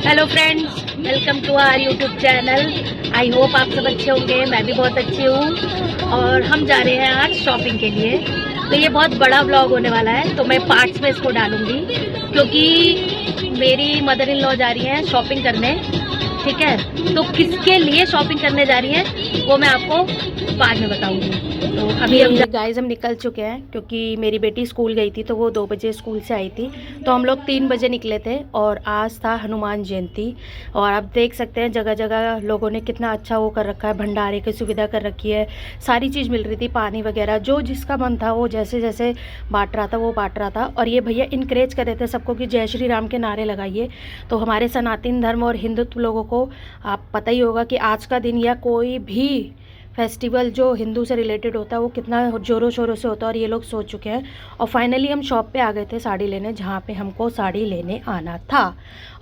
Hello friends, welcome to our YouTube channel. I hope आप सब अच्छे होंगे। मैं भी बहुत अच्छी हूँ और हम जा रहे हैं आज शॉपिंग के लिए। तो ये बहुत बड़ा व्लॉग होने वाला है, तो मैं पार्ट्स में इसको डालूंगी क्योंकि मेरी मदर इन लॉ जा रही हैं शॉपिंग करने। ठीक है, तो किसके लिए शॉपिंग करने जा रही हैं वो मैं आपको बाद में बताऊंगी। तो अभी हम गाइस हम निकल चुके हैं क्योंकि मेरी बेटी स्कूल गई थी, तो वो 2 बजे स्कूल से आई थी। तो हम लोग 3 बजे निकले थे और आज था हनुमान जयंती। और आप देख सकते हैं जगह जगह लोगों ने कितना अच्छा वो कर रखा है, भंडारे की सुविधा कर रखी है। सारी चीज़ मिल रही थी, पानी वगैरह, जो जिसका मन था वो जैसे जैसे बांट रहा था वो बांट रहा था। और ये भैया इनकरेज कर रहे थे सबको कि जय श्री राम के नारे लगाइए। तो हमारे सनातन धर्म और हिंदुत्व लोगों को आप पता ही होगा कि आज का दिन या कोई भी फेस्टिवल जो हिंदू से रिलेटेड होता है वो कितना ज़ोरों शोरों से होता है। और ये लोग सोच चुके हैं। और फाइनली हम शॉप पे आ गए थे साड़ी लेने, जहाँ पे हमको साड़ी लेने आना था।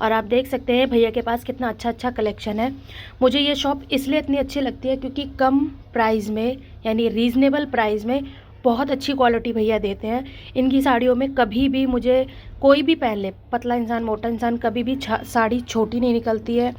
और आप देख सकते हैं भैया के पास कितना अच्छा अच्छा कलेक्शन है। मुझे ये शॉप इसलिए इतनी अच्छी लगती है क्योंकि कम प्राइस में, यानी रीज़नेबल प्राइस में बहुत अच्छी क्वालिटी भैया देते हैं। इनकी साड़ियों में कभी भी मुझे कोई भी पहन ले, पतला इंसान मोटा इंसान, कभी भी साड़ी छोटी नहीं निकलती है।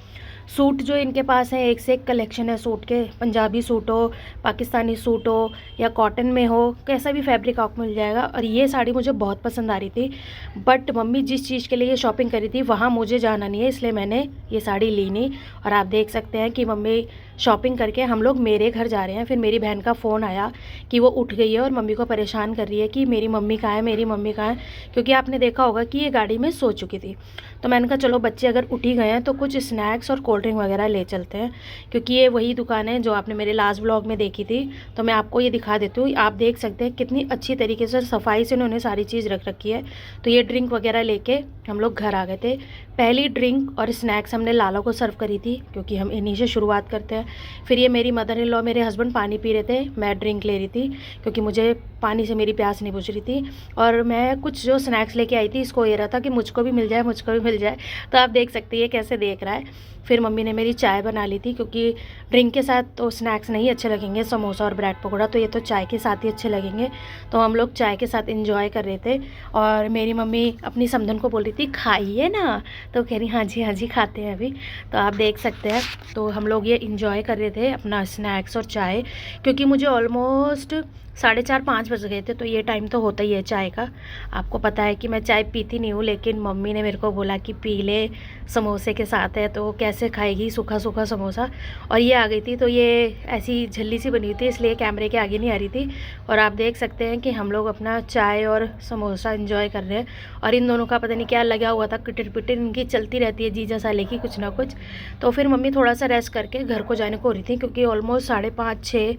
सूट जो इनके पास है एक से एक कलेक्शन है सूट के। पंजाबी सूट हो, पाकिस्तानी सूट हो या कॉटन में हो, कैसा भी फैब्रिक आपको मिल जाएगा। और ये साड़ी मुझे बहुत पसंद आ रही थी, बट मम्मी जिस चीज़ के लिए ये शॉपिंग करी थी वहाँ मुझे जाना नहीं है, इसलिए मैंने ये साड़ी ली नहीं। और आप देख सकते हैं कि मम्मी शॉपिंग करके हम लोग मेरे घर जा रहे हैं। फिर मेरी बहन का फ़ोन आया कि वो उठ गई है और मम्मी को परेशान कर रही है कि मेरी मम्मी कहाँ है, मेरी मम्मी कहाँ है, क्योंकि आपने देखा होगा कि ये गाड़ी में सो चुकी थी। तो मैंने कहा चलो बच्चे अगर उठ ही गए हैं तो कुछ स्नैक्स और कोल्ड ड्रिंक वगैरह ले चलते हैं, क्योंकि ये वही दुकान है जो आपने मेरे लास्ट व्लॉग में देखी थी। तो मैं आपको ये दिखा देती हूँ। आप देख सकते हैं कितनी अच्छी तरीके से सफाई से उन्होंने सारी चीज़ रख रखी है। तो ये ड्रिंक वगैरह लेके हम लोग घर आ गए थे। पहली ड्रिंक और स्नैक्स हमने लाला को सर्व करी थी क्योंकि हम इन्हीं से शुरुआत करते हैं। फिर ये मेरी मदर इन लॉ, मेरे हस्बैंड पानी पी रहे थे, मैं ड्रिंक ले रही थी क्योंकि मुझे पानी से मेरी प्यास नहीं बुझ रही थी। और मैं कुछ जो स्नैक्स लेके आई थी, इसको ये रहा था कि मुझको भी मिल जाए, मुझको भी मिल जाए। तो आप देख सकते हैं कैसे देख रहा है। फिर मम्मी ने मेरी चाय बना ली थी क्योंकि ड्रिंक के साथ तो स्नैक्स नहीं अच्छे लगेंगे, समोसा और ब्रेड पकौड़ा, तो ये तो चाय के साथ ही अच्छे लगेंगे। तो हम लोग चाय के साथ इंजॉय कर रहे थे। और मेरी मम्मी अपनी समधन को बोल रही थी खाइए ना, तो कह रही हाँ जी खाते हैं अभी। तो आप देख सकते हैं, तो हम लोग ये इंजॉय कर रहे थे अपना स्नैक्स और चाय, क्योंकि मुझे ऑलमोस्ट 4:30-5 बज गए थे। तो ये टाइम तो होता ही है चाय का। आपको पता है कि मैं चाय पीती नहीं हूँ, लेकिन मम्मी ने मेरे को बोला कि पी ले, समोसे के साथ है तो कैसे खाएगी सूखा सूखा समोसा। और ये आ गई थी, तो ये ऐसी झल्ली सी बनी हुई थी, इसलिए कैमरे के आगे नहीं आ रही थी। और आप देख सकते हैं कि हम लोग अपना चाय और समोसा इंजॉय कर रहे हैं। और इन दोनों का पता नहीं क्या लगा हुआ था, किटिर पिटिर इनकी चलती रहती है जीजा साले की कुछ ना कुछ। तो फिर मम्मी थोड़ा सा रेस्ट करके घर को जाने को हो रही थी क्योंकि ऑलमोस्ट 5:30-6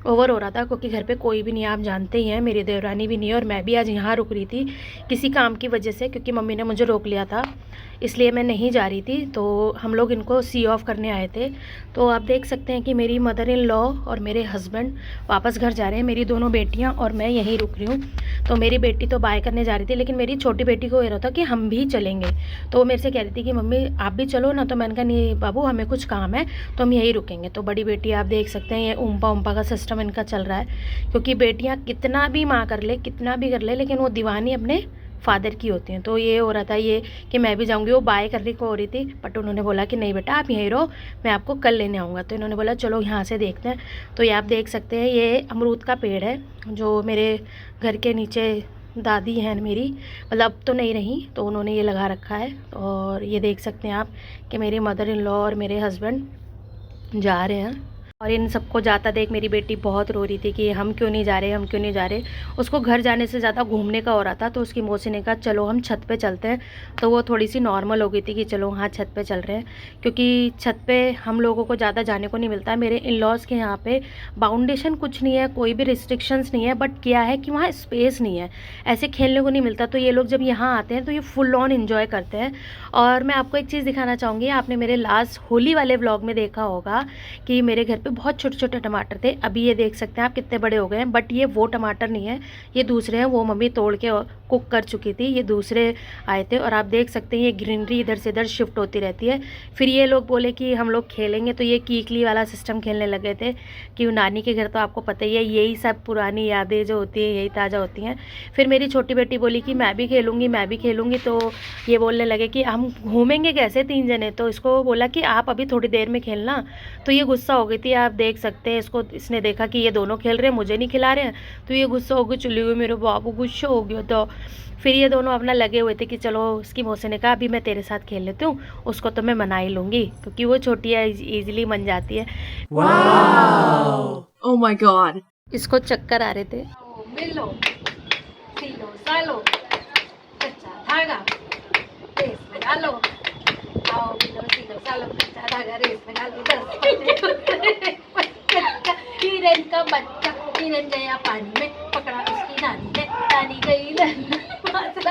ओवर हो रहा था, क्योंकि घर पे कोई भी नहीं है, आप जानते ही हैं, मेरी देवरानी भी नहीं है। और मैं भी आज यहाँ रुक रही थी किसी काम की वजह से, क्योंकि मम्मी ने मुझे रोक लिया था, इसलिए मैं नहीं जा रही थी। तो हम लोग इनको सी ऑफ करने आए थे। तो आप देख सकते हैं कि मेरी मदर इन लॉ और मेरे हस्बैंड वापस घर जा रहे हैं, मेरी दोनों बेटियाँ और मैं यहीं रुक रही हूँ। तो मेरी बेटी तो बाय करने जा रही थी, लेकिन मेरी छोटी बेटी को ये रहा था कि हम भी चलेंगे। तो वो मेरे से कह रही थी कि मम्मी आप भी चलो ना। तो मैंने कहा नहीं बाबू, हमें कुछ काम है तो हम यहीं रुकेंगे। तो बड़ी बेटी आप देख सकते हैं, ये ऊम्पा ऊम्पा का सिस्टम इनका चल रहा है, क्योंकि बेटियां कितना भी माँ कर ले, कितना भी कर ले, लेकिन वो दीवानी अपने फादर की होती हैं। तो ये हो रहा था ये कि मैं भी जाऊंगी, वो बाय करने को हो रही थी, बट उन्होंने बोला कि नहीं बेटा आप यहीं रहो, मैं आपको कल लेने आऊँगा। तो इन्होंने बोला चलो यहाँ से देखते हैं। तो ये आप देख सकते हैं, ये अमरूद का पेड़ है जो मेरे घर के नीचे दादी हैं मेरी, मतलब अब तो नहीं रही, तो उन्होंने ये लगा रखा है। और ये देख सकते हैं आप कि मेरी मदर इन लॉ और मेरे हस्बैंड जा रहे हैं। और इन सबको जाता देख मेरी बेटी बहुत रो रही थी कि हम क्यों नहीं जा रहे, हम क्यों नहीं जा रहे। उसको घर जाने से ज़्यादा घूमने का हो रहा था। तो उसकी मौसी ने कहा चलो हम छत पे चलते हैं। तो वो थोड़ी सी नॉर्मल हो गई थी कि चलो हाँ छत पे चल रहे हैं, क्योंकि छत पे हम लोगों को ज़्यादा जाने को नहीं मिलता है। मेरे इन लॉज़ के यहाँ पे बाउंडेशन कुछ नहीं है, कोई भी रिस्ट्रिक्शंस नहीं है, बट क्या है कि वहाँ स्पेस नहीं है, ऐसे खेलने को नहीं मिलता। तो ये लोग जब यहाँ आते हैं तो ये फुल ऑन इन्जॉय करते हैं। और मैं आपको एक चीज़ दिखाना चाहूँगी, आपने मेरे लास्ट होली वाले व्लॉग में देखा होगा कि मेरे घर पे बहुत छोटे छोटे टमाटर थे। अभी ये देख सकते हैं आप कितने बड़े हो गए हैं, बट ये वो टमाटर नहीं है, ये दूसरे हैं। वो मम्मी तोड़ के कुक कर चुकी थी, ये दूसरे आए थे। और आप देख सकते हैं ये ग्रीनरी इधर से इधर शिफ्ट होती रहती है। फिर ये लोग बोले कि हम लोग खेलेंगे, तो ये कीकली वाला सिस्टम खेलने लगे थे कि नानी के घर तो आपको पता ही है, यही सब पुरानी यादें जो होती हैं यही ताज़ा होती हैं। फिर मेरी छोटी बेटी बोली कि मैं भी खेलूँगी, मैं भी खेलूँगी। तो ये बोलने लगे कि हम घूमेंगे कैसे 3 जने, तो इसको बोला कि आप अभी थोड़ी देर में खेलना। तो ये गुस्सा हो गई थी, आप देख सकते हैं इसको। इसने देखा कि ये दोनों खेल रहे हैं, मुझे नहीं खिला रहे हैं, तो ये गुस्सा हो गई, चली हुई, मेरे बाबू गुस्सा हो गया। तो फिर ये दोनों अपना लगे हुए थे कि चलो, इसकी मौसी ने कहा अभी मैं तेरे साथ खेल लेती हूँ, उसको तो मैं मना ही लूँगी क्योंकि वो छोटी है, ईजिली मन जाती है। Oh my god. इसको चक्कर आ रहे थे। मिलो, सीलो, सालो, कच्चा धागा, रेस में डालो, आओ मिलो, सीलो, सालो, कच्चा धागा, रेस में डालो, 10 हिरन का बच्चा, हिरन गया पानी में, पकड़ा उसकी नानी ने, नानी गई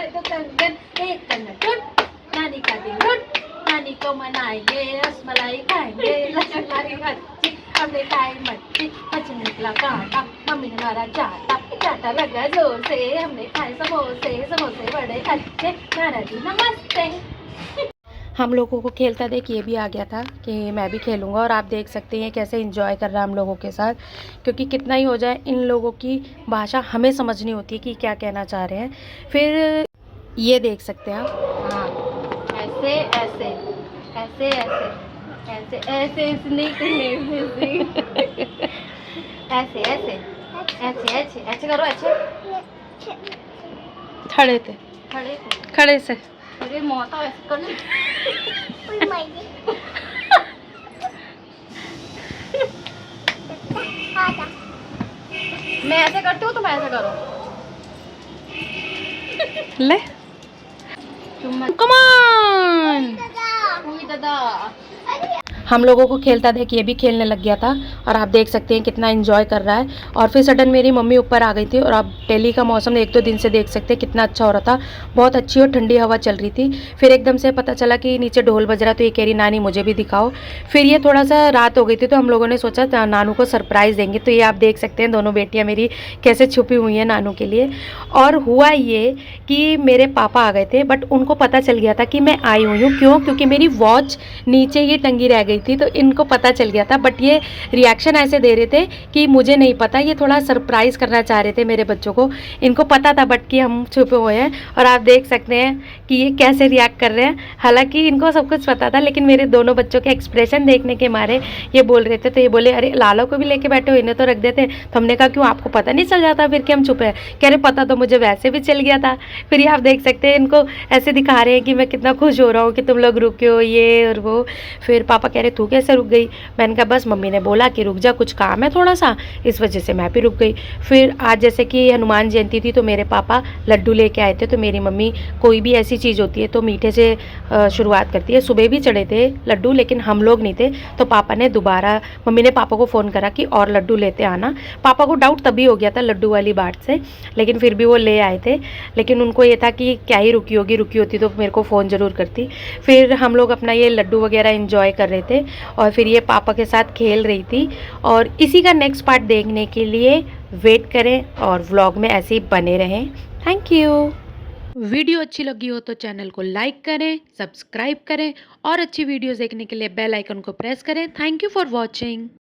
तो कंगन, एक कंगन टूट, नानी का दिल टूट, नानी को मनाएंगे, रसमलाई खाएंगे, रसमलाई अच्छी, हमने खाई मच्छी, मच्छी निकला कांटा, मम्मी ने मारा चाटा, चाटा लगा जोर से, हमने खाए समोसे, समोसे बड़े अच्छे, नाना जी नमस्ते। हम लोगों को खेलता देख ये भी आ गया था कि मैं भी खेलूँगा। और आप देख सकते हैं कैसे एंजॉय कर रहा है हम लोगों के साथ, क्योंकि कितना ही हो जाए इन लोगों की भाषा हमें समझनी होती है कि क्या कहना चाह रहे हैं। फिर ये देख सकते हैं आप, हाँ ऐसे ऐसे ऐसे ऐसे ऐसे ऐसे नहीं ऐसे ऐसे ऐसे ऐसे ऐसे करो, ऐसे खड़े थे, खड़े से, अरे मौता ऐसे कर मैं ऐसे करती हूँ, तुम ऐसे करो। ले कम ऑन दादा। हम लोगों को खेलता देख ये भी खेलने लग गया था, और आप देख सकते हैं कितना एंजॉय कर रहा है। और फिर सडन मेरी मम्मी ऊपर आ गई थी, और आप दिल्ली का मौसम 1-2 दिन से देख सकते हैं कितना अच्छा हो रहा था, बहुत अच्छी और ठंडी हवा चल रही थी। फिर एकदम से पता चला कि नीचे ढोल बज रहा, तो ये कह रही नानी मुझे भी दिखाओ। फिर ये थोड़ा सा रात हो गई थी, तो हम लोगों ने सोचा नानू को सरप्राइज़ देंगे। तो ये आप देख सकते हैं दोनों बेटियाँ मेरी कैसे छुपी हुई हैं नानू के लिए। और हुआ ये कि मेरे पापा आ गए थे, बट उनको पता चल गया था कि मैं आई हुई हूँ। क्यों? क्योंकि मेरी वॉच नीचे ही टंगी रह गई थी, तो इनको पता चल गया था। बट ये रिएक्शन ऐसे दे रहे थे कि मुझे नहीं पता, ये थोड़ा सरप्राइज़ करना चाह रहे थे मेरे बच्चों को। इनको पता था बट कि हम छुपे हुए हैं, और आप देख सकते हैं कि ये कैसे रिएक्ट कर रहे हैं। हालांकि इनको सब कुछ पता था, लेकिन मेरे दोनों बच्चों के एक्सप्रेशन देखने के मारे ये बोल रहे थे। तो ये बोले अरे लालो को भी लेके बैठे हो, इन्हें तो रख देते। तो हमने कहा क्यों, आपको पता नहीं चल जाता फिर कि हम छुपे हैं? कह रहे पता तो मुझे वैसे भी चल गया था। फिर ये आप देख सकते हैं इनको ऐसे दिखा रहे हैं कि मैं कितना खुश हो रहा हूँ कि तुम लोग रुके हो, ये और वो। फिर पापा कह रहे तू कैसे रुक गई? मैंने कहा बस मम्मी ने बोला कि रुक जा, कुछ काम है थोड़ा सा, इस वजह से मैं भी रुक गई। फिर आज जैसे कि हनुमान जयंती थी, तो मेरे पापा लड्डू लेके आए थे। तो मेरी मम्मी कोई भी ऐसी चीज़ होती है तो मीठे से शुरुआत करती है। सुबह भी चढ़े थे लड्डू, लेकिन हम लोग नहीं थे, तो पापा ने दोबारा, मम्मी ने पापा को फ़ोन करा कि और लड्डू लेते आना। पापा को डाउट तभी हो गया था लड्डू वाली बात से, लेकिन फिर भी वो ले आए थे। लेकिन उनको ये था कि क्या ही रुकी होगी, रुकी होती तो मेरे को फ़ोन ज़रूर करती। फिर हम लोग अपना ये लड्डू वगैरह एंजॉय कर रहे थे, और फिर ये पापा के साथ खेल रही थी। और इसी का नेक्स्ट पार्ट देखने के लिए वेट करें, और व्लॉग में ऐसे ही बने रहें। Thank you. वीडियो अच्छी लगी हो तो चैनल को लाइक करें, सब्सक्राइब करें, और अच्छी वीडियोस देखने के लिए बेल आइकन को प्रेस करें। Thank you for watching.